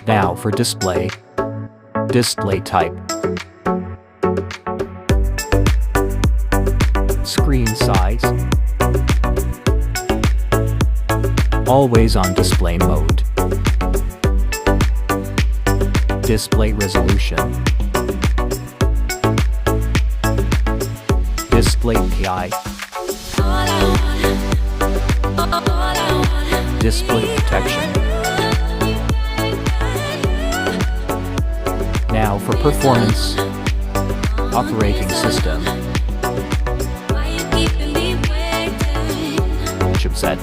Now for display. Display type. Screen size. Always on display mode. Display resolution. Display PI. Display protection. Now for performance. Operating system. Chipset.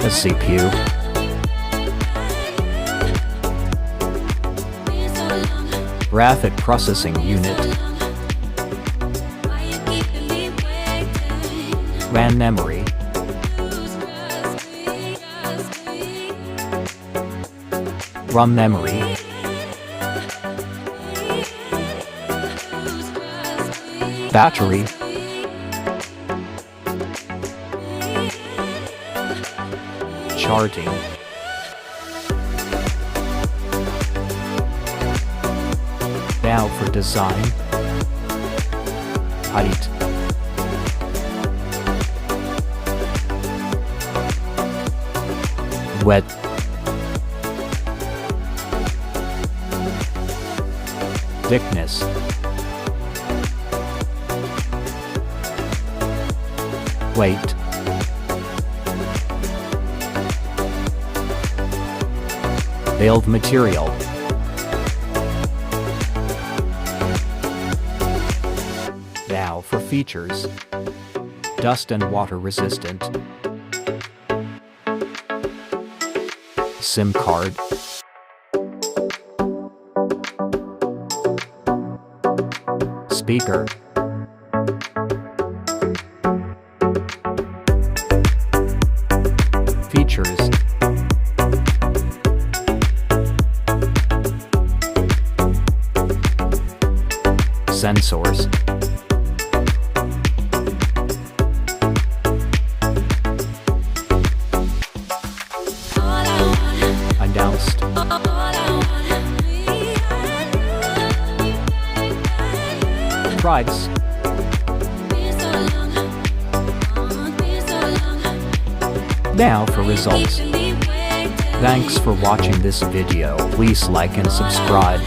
The CPU. Graphic processing unit. RAM memory. ROM memory. Battery. Charging. Now for design. Height. Width. Thickness. Weight. Build material. Now for features. Dust and water resistant. SIM card. Speaker. Features. Sensors. Announced. Price. Now for results. Thanks for watching this video. Please like and subscribe.